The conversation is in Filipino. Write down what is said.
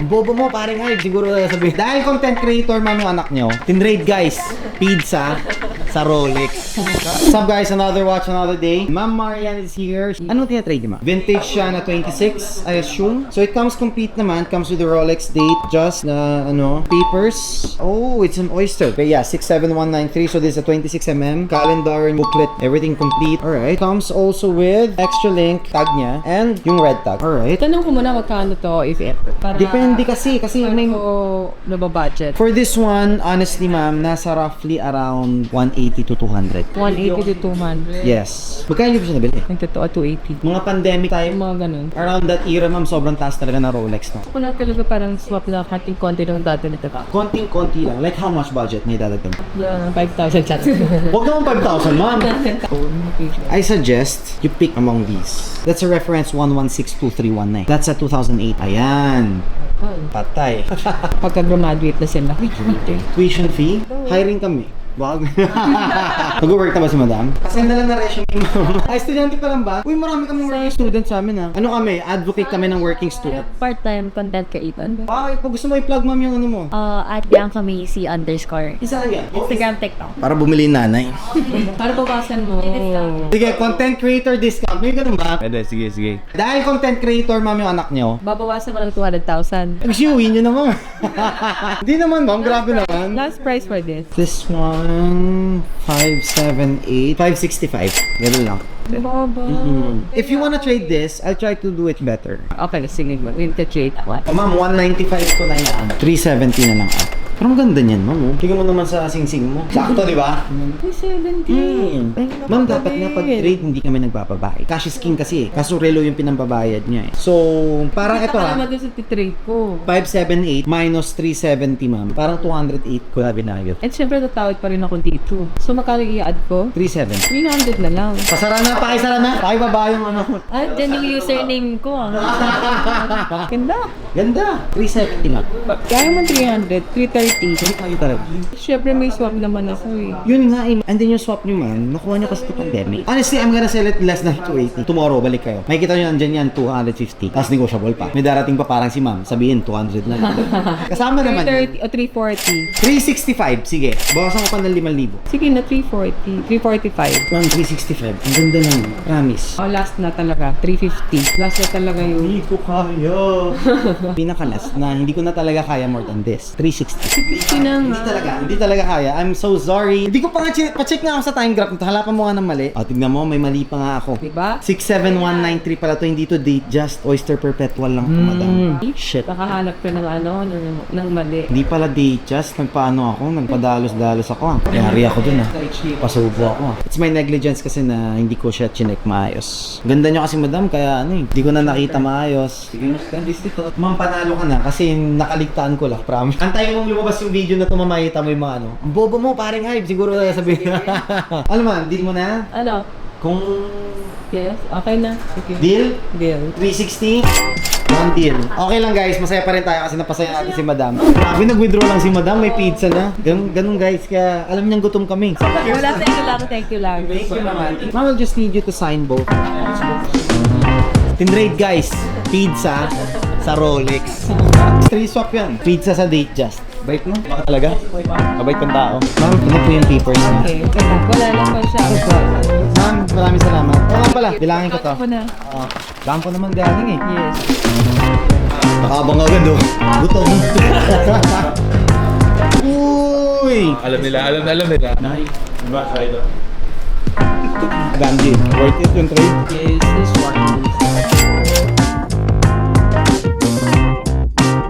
Bobo mo, paring hype. Siguro sabihin. Dahil content creator man yung anak nyo, tinrade guys, pizza sa Rolex. What's up guys? Another watch, another day. Ma'am Marian is here. Anong tinatrade mo? Vintage siya na 26, I assume. So it comes complete naman. Comes with the Rolex date, just na papers. Oh, it's an Oyster. Okay, yeah, 67193. So this is a 26mm calendar and booklet. Everything complete. Alright. Comes also with extra link, tag niya, and yung red tag. Alright. Tanong ko muna magkano to if ever. Para Depende kasi may ko nababudget. for this one, honestly ma'am, nasa roughly around 180 to 200. 180 to 200. Yes. Magkano niyo po siya nabili? Nagtotoo 280. Mga pandemic time, Mga ganun. around that era ma'am, sobrang taas talaga na Rolex, no? Wala talaga parang swap na kating konti ng dati na taka. Konting-konti lang. Like how much budget may dadagdag? 5,000 chat. Huwag naman 5,000 ma'am. I suggest you pick among these. That's a reference 116231 That's a 2008. Ayan. Patay. Pagka-graduate na sila. Tuition fee? Hiring kami. Wag. Nag-work na ba si madam? Kasi na lang na resume mo. Ay, estudyante pa lang ba? Uy, marami kami working student sa amin ha. Ano kami? Advocate kami ng working student. Part-time content creator. Bakit? Pag gusto mo i-plug ma'am yung ano mo. At Bianca Macy _ Isa lang yan. Instagram, TikTok. Para bumili nanay. Para bawasan mo. Sige, content creator discount. May ganun ba? Pwede, sige. Dahil content creator ma'am yung anak nyo, Babawasan mo ng 200,000. mag-siuwi nyo naman. Hindi naman ma'am, grabe naman. Last price for this. This one, 578, 565. Ganun lang. Baba. If you wanna trade this, I'll try to do it better. Okay, sige mo. Intertrade. What? Oh, ma'am, 195 ko na yan. 370 na lang ako. Pero ang ganda niyan, ma'am. Oh. Tingnan mo naman sa sing-sing mo. Sakto, di ba? 370. Ma'am, dapat nga pag-trade, hindi kami nagbababayad. Cash is king kasi eh. Kaso relo yung pinambabayad niya eh. So, parang ito Para ha. naman doon sa titrade ko. 578 minus 370, ma'am. Parang 208 ko na binayad. At syempre, tatawid pa rin ako dito. So, magkano i-add ko? 370. 300 na lang. Pasara na, pakisara na. Pakibaba yung ano. Ah, dyan yung username ko. Ganda. Ganda. 370 lang. Kaya man 300, 330. Hindi kayo talaga. Syempre, may swap naman ako eh. Yun nga eh. And then yung swap nyo man, nakuha nyo kasi ito pandemic. Honestly, I'm gonna sell it less than 280. Tomorrow, balik kayo. Makikita nyo nandyan yan, 250. Tapos negotiable pa. May darating pa parang si ma'am. Sabihin, 200 na lang. Kasama naman yun. 330 o 340. 365, sige. Bawasan ko pa ng 5,000. Sige na, 340. 345. Ma'am, 365. Ang ganda lang. Promise. Oh, last na talaga. 350. Last na talaga yung... Hindi ko kaya. Pinaka-last na hindi ko na talaga kaya more than this. 360. 350 na Hindi talaga. Hindi talaga kaya. I'm so sorry. Hindi ko pa nga pa-check nga ako sa time graph. Halapan mo nga ng mali. O, tignan mo. May mali pa nga ako. Diba? 67193 pala to. Hindi to date just. Oyster Perpetual lang to, madam. Shit. Nakahanap ka ng ng mali. Hindi pala date just. Nagpaano ako. Nagpadalos-dalos ako. Yari ako dun Pasubo ako It's my negligence kasi na hindi ko siya chinek maayos. Ganda nyo kasi madam. Kaya hindi ko na nakita maayos. Sige, ma'am, panalo ka na kasi nakaligtaan ko lang. Promise. Antayin mong lumabas yung video na to, mamakita mo yung mga Ang bobo mo, paring hype. Siguro sabihin. Ano man, deal mo na? Ano? Kung Yes? Okay na. Okay. deal? Deal. 360? One deal. Okay lang guys, masaya pa rin tayo kasi napasaya natin si madam. Grabe, nag-withdraw lang si madam, may pizza na. Ganun guys, kaya alam niyang gutom kami. Wala, thank you lang. Thank you lang. Thank you naman. Ma'am, I'll just need you to sign both. Tinrade guys, pizza sa Rolex. Street swap yan. Pizza sa date just. Bait mo? Baka talaga? Kabait kang tao. Ma'am, ano po yung papers niya? Okay. Wala naman siya. Ma'am, maraming salamat. Oo nga pala, bilangin ko to. Ako na. Bangko naman galing eh. Yes. Nakabang agad oh. Gutom. Uy! Alam nila. Gandhi, worth it yung trade? Yes, this one.